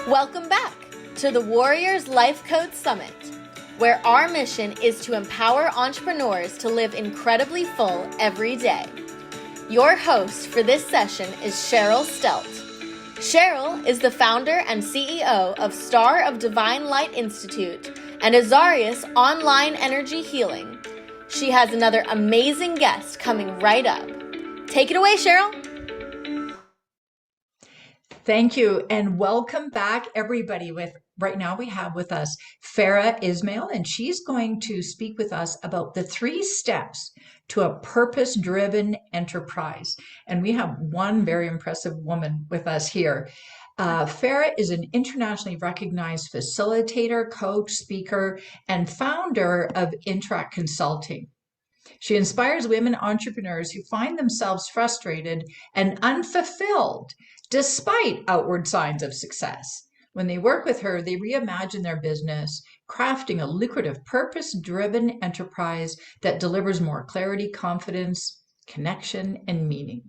Welcome back to the Warriors Life Code Summit, where our mission is to empower entrepreneurs to live incredibly full every day. Your host for this session is 𝗙RIL. Cheryl is the founder and CEO of Star of Divine Light Institute and Azarius Online Energy Healing. She has another amazing guest coming right up. Take it away, Cheryl. Thank you, and welcome back, everybody. Right now we have with us Farah Ismail, and she's going to speak with us about the 3 steps to a purpose-driven enterprise. And we have one very impressive woman with us here. Farah is an internationally recognized facilitator, coach, speaker, and founder of Interact Consulting. She inspires women entrepreneurs who find themselves frustrated and unfulfilled despite outward signs of success. When they work with her, they reimagine their business, crafting a lucrative, purpose-driven enterprise that delivers more clarity, confidence, connection, and meaning.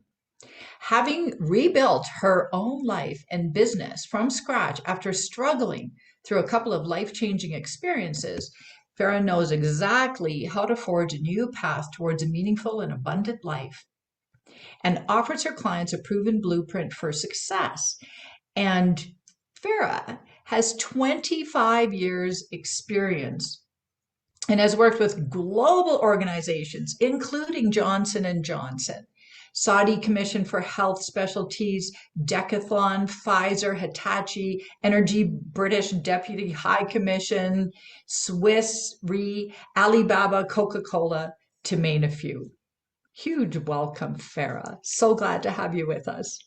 Having rebuilt her own life and business from scratch after struggling through a couple of life-changing experiences, Farah knows exactly how to forge a new path towards a meaningful and abundant life and offers her clients a proven blueprint for success. And Farah has 25 years experience and has worked with global organizations, including Johnson & Johnson, Saudi Commission for Health Specialties, Decathlon, Pfizer, Hitachi, Energy, British Deputy High Commission, Swiss Re, Alibaba, Coca-Cola, to name a few. Huge welcome, Farah. So glad to have you with us.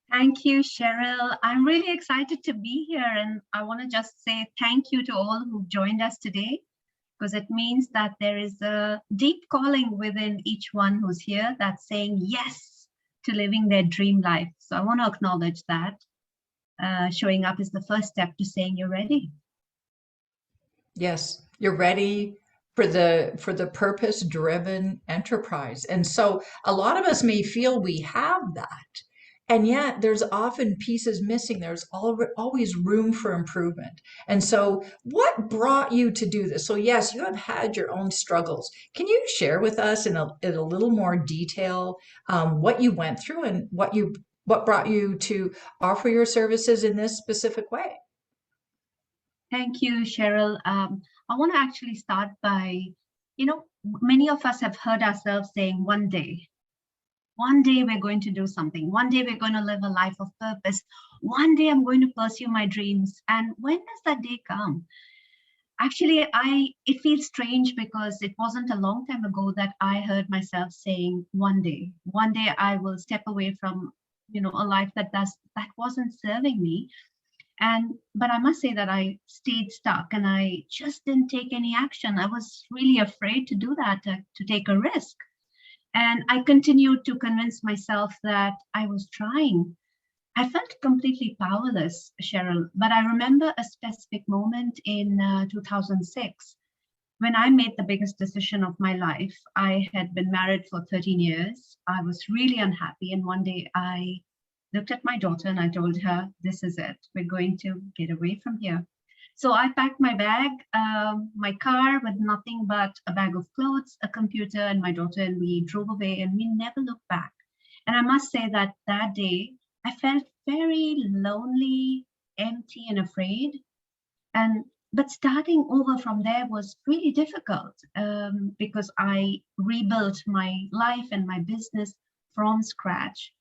Thank you, Cheryl. I'm really excited to be here, and I want to just say thank you to all who joined us today, because it means that there is a deep calling within each one who's here that's saying yes to living their dream life. So I want to acknowledge that. Showing up is the first step to saying you're ready. Yes, you're ready for the purpose-driven enterprise. And so a lot of us may feel we have that, and yet there's often pieces missing. There's always room for improvement. And so what brought you to do this? So yes, you have had your own struggles. Can you share with us in a little more detail what you went through and what brought you to offer your services in this specific way? Thank you, Cheryl. I want to actually start by, many of us have heard ourselves saying one day we're going to do something. One day we're going to live a life of purpose. One day I'm going to pursue my dreams. And when does that day come? Actually, it feels strange because it wasn't a long time ago that I heard myself saying one day I will step away from, a life that wasn't serving me. But I must say that I stayed stuck and I just didn't take any action. I was really afraid to do that, to take a risk. And I continued to convince myself that I was trying. I felt completely powerless, Cheryl, but I remember a specific moment in 2006 when I made the biggest decision of my life. I had been married for 13 years. I was really unhappy. And one day I looked at my daughter and I told her, this is it. We're going to get away from here. So I packed my bag, my car with nothing but a bag of clothes, a computer, and my daughter, and we drove away and we never looked back. And I must say that that day, I felt very lonely, empty, and afraid. But starting over from there was really difficult because I rebuilt my life and my business from scratch.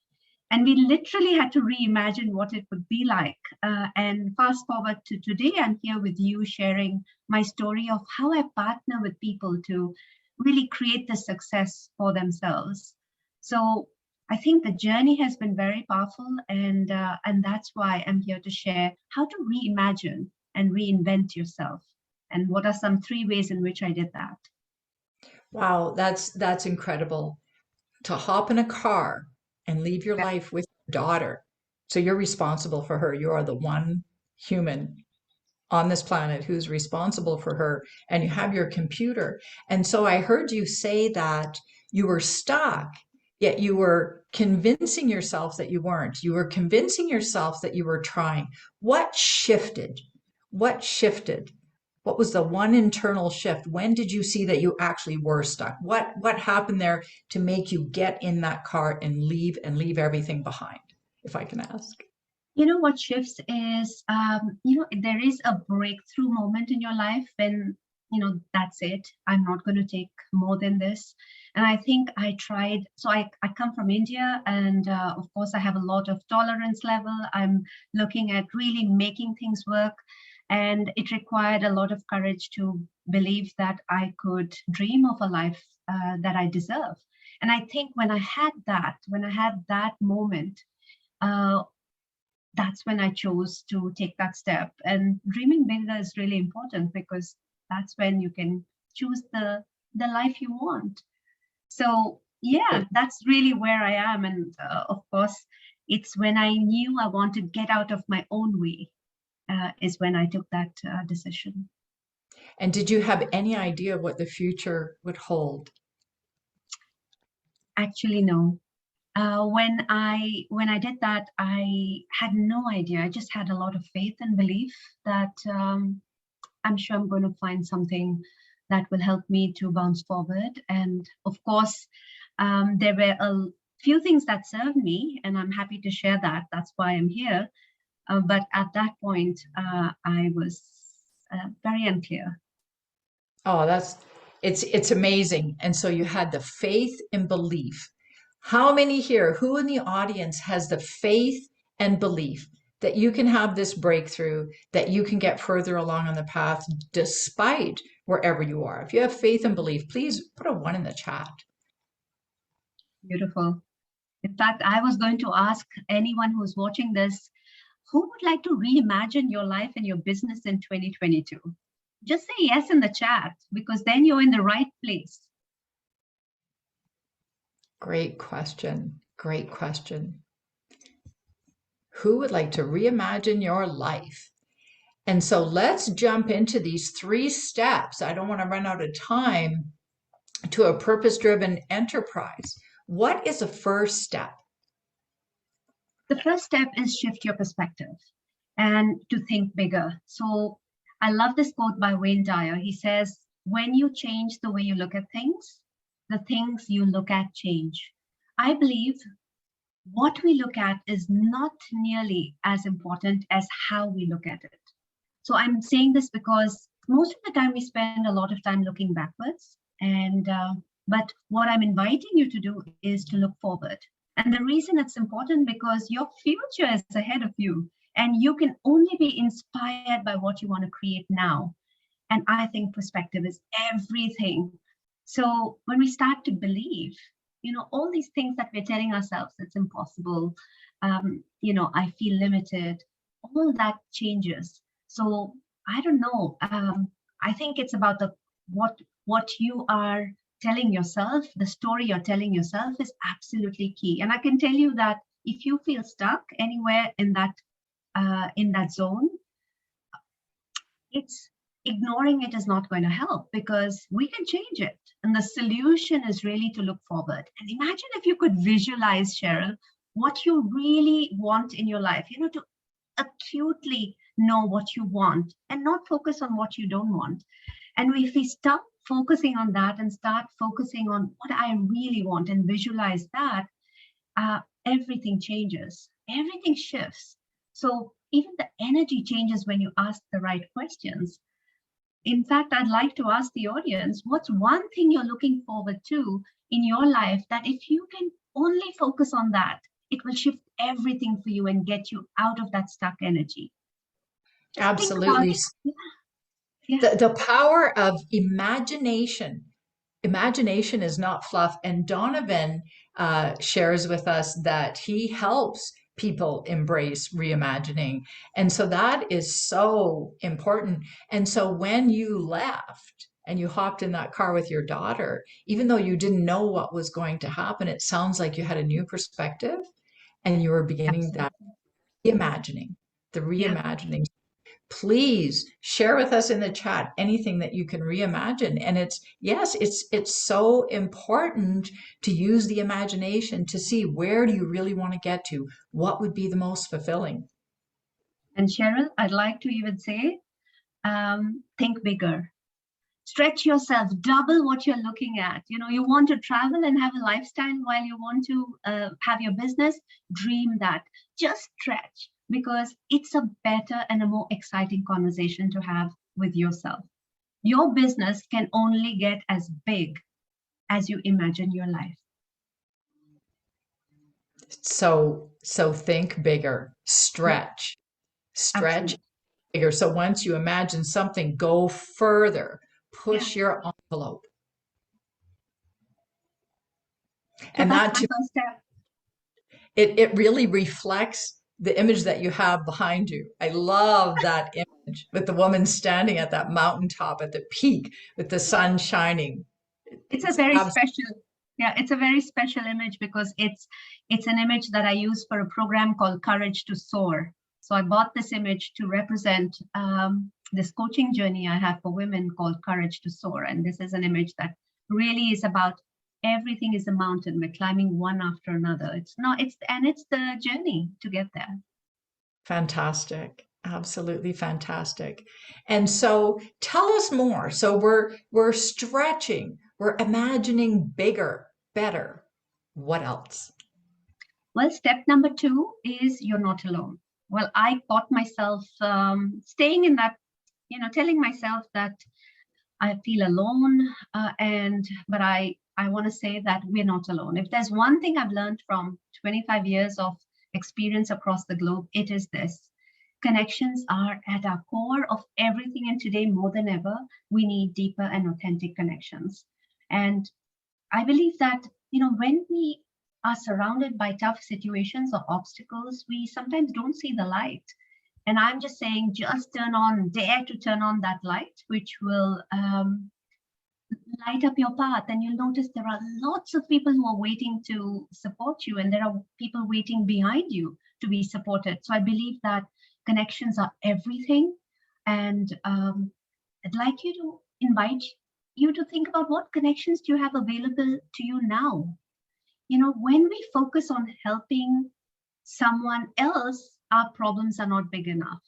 And we literally had to reimagine what it would be like. And fast forward to today, I'm here with you sharing my story of how I partner with people to really create the success for themselves. So I think the journey has been very powerful, and that's why I'm here to share how to reimagine and reinvent yourself. And what are some 3 ways in which I did that? Wow, that's incredible. To hop in a car and leave your life with your daughter. So you're responsible for her. You are the one human on this planet who's responsible for her, and you have your computer. And so I heard you say that you were stuck yet you were convincing yourself that you weren't. You were convincing yourself that you were trying. What shifted? What shifted? What was the one internal shift? When did you see that you actually were stuck? What happened there to make you get in that car and leave everything behind, if I can ask? You know what shifts is, there is a breakthrough moment in your life when, that's it. I'm not going to take more than this. And I think I tried. So I come from India, and of course, I have a lot of tolerance level. I'm looking at really making things work. And it required a lot of courage to believe that I could dream of a life that I deserve. And I think when I had that moment, that's when I chose to take that step. And dreaming bigger is really important, because that's when you can choose the life you want. So yeah, that's really where I am. And of course, it's when I knew I wanted to get out of my own way, is when I took that decision. And did you have any idea what the future would hold? Actually, no. When I did that, I had no idea. I just had a lot of faith and belief that I'm sure I'm going to find something that will help me to bounce forward. And of course, there were a few things that served me, and I'm happy to share that. That's why I'm here. But at that point, I was very unclear. Oh, it's amazing. And so you had the faith and belief. How many here, who in the audience has the faith and belief that you can have this breakthrough, that you can get further along on the path despite wherever you are? If you have faith and belief, please put a 1 in the chat. Beautiful. In fact, I was going to ask anyone who's watching this, who would like to reimagine your life and your business in 2022? Just say yes in the chat, because then you're in the right place. Great question. Great question. Who would like to reimagine your life? And so let's jump into these 3 steps. I don't want to run out of time, to a purpose-driven enterprise. What is the first step? The first step is shift your perspective and to think bigger. So I love this quote by Wayne Dyer. He says, when you change the way you look at things, the things you look at change. I believe what we look at is not nearly as important as how we look at it. So I'm saying this because most of the time we spend a lot of time looking backwards, and but what I'm inviting you to do is to look forward. And the reason it's important, because your future is ahead of you, and you can only be inspired by what you want to create now. And I think perspective is everything. So when we start to believe, all these things that we're telling ourselves, it's impossible, I feel limited, all that changes. So I don't know. I think it's about what you are telling yourself. The story you're telling yourself is absolutely key. And I can tell you that if you feel stuck anywhere in that zone, it's ignoring it is not going to help, because we can change it. And the solution is really to look forward. And imagine if you could visualize, Cheryl, what you really want in your life, to acutely know what you want and not focus on what you don't want. And if we stop focusing on that and start focusing on what I really want and visualize that, everything changes, everything shifts. So even the energy changes when you ask the right questions. In fact, I'd like to ask the audience, what's one thing you're looking forward to in your life that if you can only focus on that, it will shift everything for you and get you out of that stuck energy? Absolutely. Yeah. The power of imagination. Imagination is not fluff. And Donovan shares with us that he helps people embrace reimagining. And so that is so important. And so when you left and you hopped in that car with your daughter, even though you didn't know what was going to happen, it sounds like you had a new perspective and you were beginning that reimagining, the reimagining. please share with us in the chat anything that you can reimagine. And it's so important to use the imagination to see, where do you really want to get to? What would be the most fulfilling? And Cheryl, I'd like to even say, think bigger. Stretch yourself, double what you're looking at. You want to travel and have a lifestyle while you want to have your business, dream that. Just stretch, because it's a better and a more exciting conversation to have with yourself. Your business can only get as big as you imagine your life. So think bigger, stretch Absolutely. bigger. So once you imagine something, go further, push your envelope. And that's that, my first step. it really reflects the image that you have behind you. I love that image with the woman standing at that mountaintop at the peak with the sun shining. It's a very special image, because it's an image that I use for a program called Courage to Soar. So I bought this image to represent this coaching journey I have for women called Courage to Soar. And this is an image that really is about everything is a mountain. We're climbing one after another. It's the journey to get there. Fantastic. Absolutely fantastic. And so tell us more. So we're stretching, we're imagining bigger, better. What else? Well, step number 2 is you're not alone. Well, I caught myself staying in that, telling myself that I feel alone, but I want to say that we're not alone. If there's one thing I've learned from 25 years of experience across the globe, it is this: connections are at our core of everything, and today more than ever, we need deeper and authentic connections. And I believe that, when we are surrounded by tough situations or obstacles, we sometimes don't see the light. And I'm just saying, just dare to turn on that light, which will light up your path. And you'll notice there are lots of people who are waiting to support you, and there are people waiting behind you to be supported. So I believe that connections are everything. And I'd like you to invite you to think about, what connections do you have available to you now? When we focus on helping someone else, our problems are not big enough,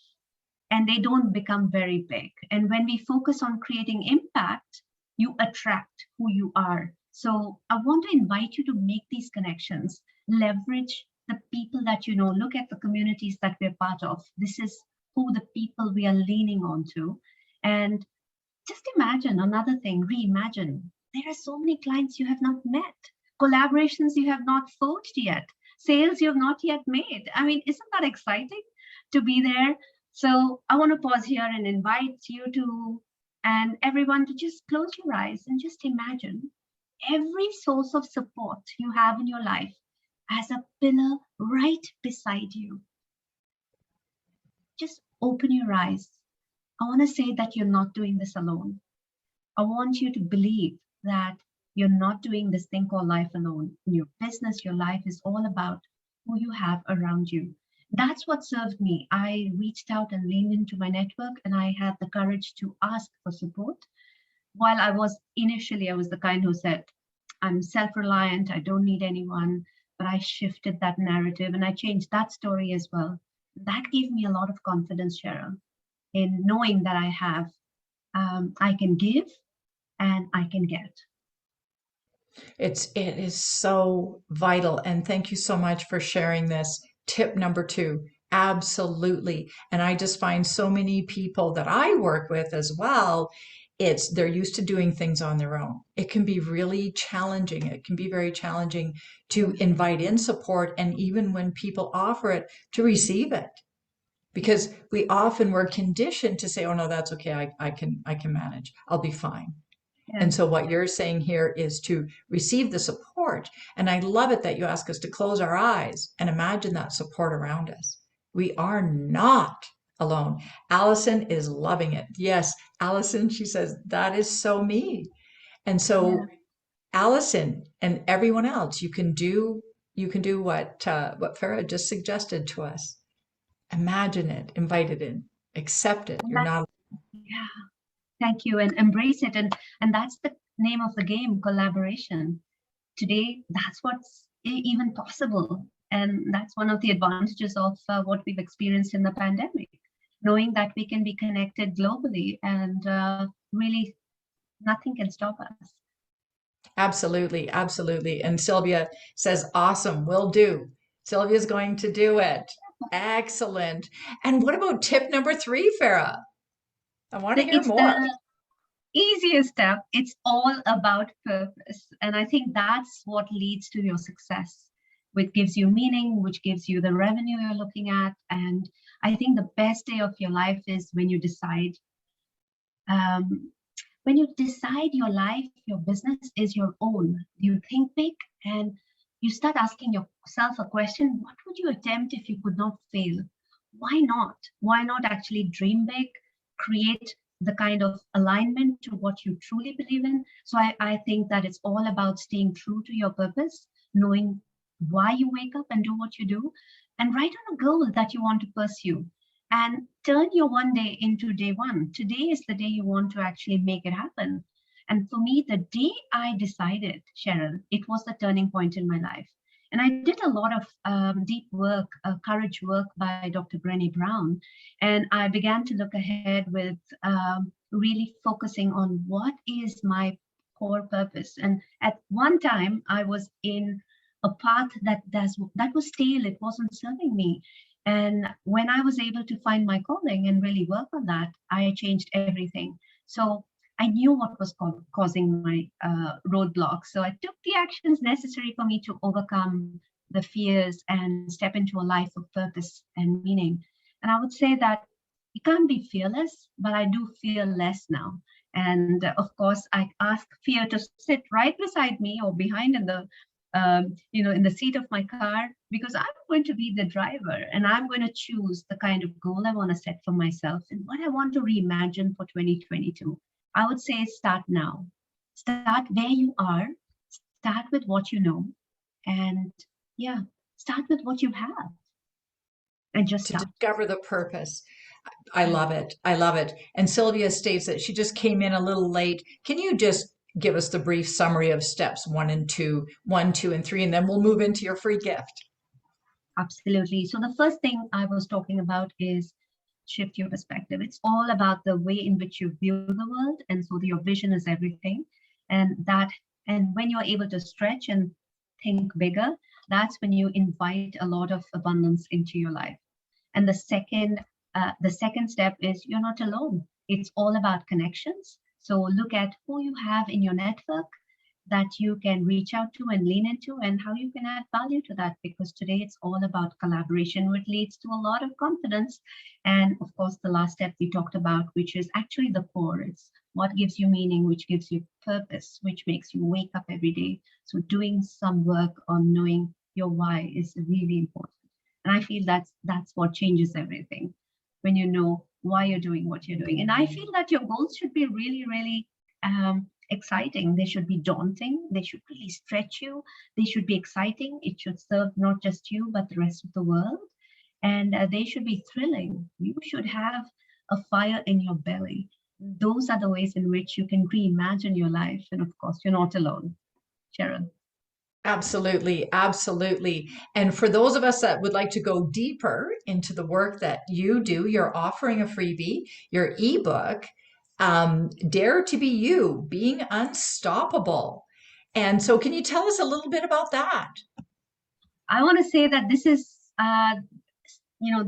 and they don't become very big. And when we focus on creating impact, you attract who you are. So I want to invite you to make these connections, leverage the people that you know, look at the communities that we're part of. This is who the people we are leaning on to. And just imagine another thing, reimagine. There are so many clients you have not met, collaborations you have not forged yet, sales you have not yet made. I mean, isn't that exciting to be there? So I want to pause here and invite you to, and everyone, to just close your eyes and just imagine every source of support you have in your life as a pillar right beside you. Just open your eyes. I want to say that you're not doing this alone. I want you to believe that you're not doing this thing called life alone. In your business, your life is all about who you have around you. That's what served me. I reached out and leaned into my network, and I had the courage to ask for support. While I was the kind who said, I'm self-reliant, I don't need anyone, but I shifted that narrative and I changed that story as well. That gave me a lot of confidence, Cheryl, in knowing that I can give and I can get. It is so vital. And thank you so much for sharing this. Tip number 2, absolutely. And I just find so many people that I work with as well, they're used to doing things on their own. It can be really challenging. It can be very challenging to invite in support, and even when people offer it, to receive it. Because we often were conditioned to say, oh no, that's okay, I can manage, I'll be fine. Yeah. And so what you're saying here is to receive the support. And I love it that you ask us to close our eyes and imagine that support around us. We are not alone. Allison is loving it. Yes, Allison, she says, that is so me. And so yeah. Allison and everyone else, you can do what Farah just suggested to us. Imagine it, invite it in. Accept it. And You're not. yeah, thank you, and embrace it. And that's the name of the game, collaboration. Today, that's what's even possible. And that's one of the advantages of what we've experienced in the pandemic, knowing that we can be connected globally and really nothing can stop us. Absolutely, absolutely. And Sylvia says, awesome, will do. Sylvia's going to do it. Excellent. And what about tip number 3, Farah? I want to hear It's more. the easiest step. It's all about purpose. And I think that's what leads to your success, which gives you meaning, which gives you the revenue you're looking at. And I think the best day of your life is when you decide, your life, your business is your own. You think big and you start asking yourself a question: what would you attempt if you could not fail? Why not? Why not actually dream big, create the kind of alignment to what you truly believe in? So I think that it's all about staying true to your purpose, knowing why you wake up and do what you do, and write on a goal that you want to pursue. And turn your one day into day one. Today is the day you want to actually make it happen. And for me, the day I decided, Cheryl, it was the turning point in my life. And I did a lot of deep work, courage work by Dr. Brené Brown. And I began to look ahead with really focusing on what is my core purpose. And at one time, I was in a path that was stale. It wasn't serving me. And when I was able to find my calling and really work on that, I changed everything. So I knew what was causing my roadblocks. So I took the actions necessary for me to overcome the fears and step into a life of purpose and meaning. And I would say that you can't be fearless, but I do fear less now. And of course, I ask fear to sit right beside me or behind in the in the seat of my car, because I'm going to be the driver and I'm going to choose the kind of goal I want to set for myself and what I want to reimagine for 2022. I would say start now. Start where you are, start with what you know, and yeah, start with what you have and just To start. discover the purpose. I love it. I love it. And Sylvia states that she just came in a little late. Can you just give us the brief summary of steps 1, 2, and 3, and then we'll move into your free gift? Absolutely. So the first thing I was talking about is shift your perspective. It's all about the way in which you view the world. And so your vision is everything. And when you're able to stretch and think bigger, that's when you invite a lot of abundance into your life. And the second step is you're not alone. It's all about connections. So look at who you have in your network that you can reach out to and lean into, and how you can add value to that, because today it's all about collaboration, which leads to a lot of confidence. And of course, the last step we talked about, which is actually the core. It's what gives you meaning, which gives you purpose, which makes you wake up every day. So doing some work on knowing your why is really important. And I feel that's what changes everything, when you know why you're doing what you're doing. And I feel that your goals should be really, really exciting. They should be daunting. They should really stretch you. They should be exciting. It should serve not just you, but the rest of the world. And they should be thrilling. You should have a fire in your belly. Those are the ways in which you can reimagine your life. And of course, you're not alone. Sharon. Absolutely, absolutely. And for those of us that would like to go deeper into the work that you do, you're offering a freebie, your ebook, Dare to Be You, Being Unstoppable. And so can you tell us a little bit about that? I want to say that this is,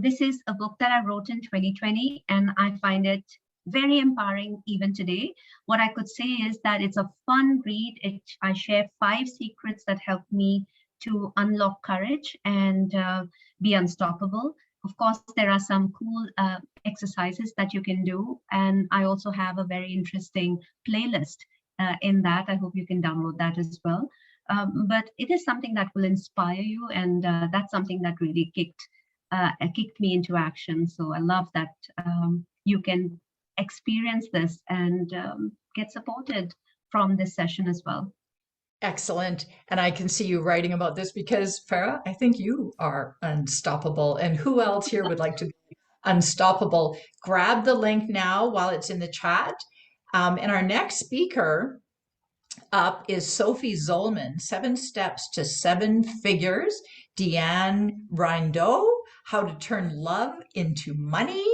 this is a book that I wrote in 2020, and I find it very empowering even today. What I could say is that it's a fun read. I share 5 secrets that help me to unlock courage and be unstoppable. Of course, there are some cool exercises that you can do. And I also have a very interesting playlist in that. I hope you can download that as well. But it is something that will inspire you. And that's something that really kicked me into action. So I love that you can experience this and get supported from this session as well. Excellent. And I can see you writing about this because, Farah, I think you are unstoppable. And who else here would like to be unstoppable. Grab the link now while it's in the chat. And our next speaker up is Sophie Zollman, 7 Steps to 7 Figures, Deanne Rindeau, How to Turn Love into Money,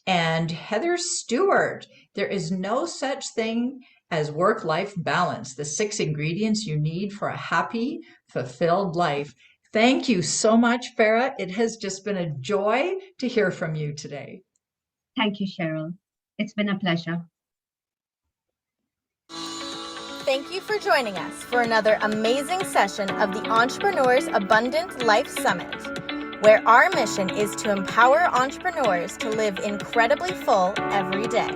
and Heather Stewart, There is No Such Thing as Work-Life Balance, the 6 ingredients you need for a happy, fulfilled life. Thank you so much, Farah. It has just been a joy to hear from you today. Thank you, Cheryl. It's been a pleasure. Thank you for joining us for another amazing session of the Entrepreneur's Abundant Life Summit, where our mission is to empower entrepreneurs to live incredibly full every day.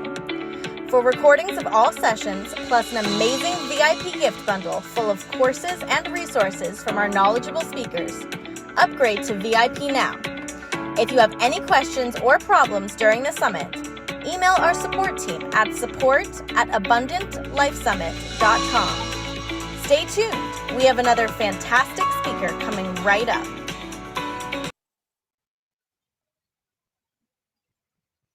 For recordings of all sessions, plus an amazing VIP gift bundle full of courses and resources from our knowledgeable speakers, upgrade to VIP now. If you have any questions or problems during the summit, email our support team at support@abundantlifesummit.com. Stay tuned. We have another fantastic speaker coming right up.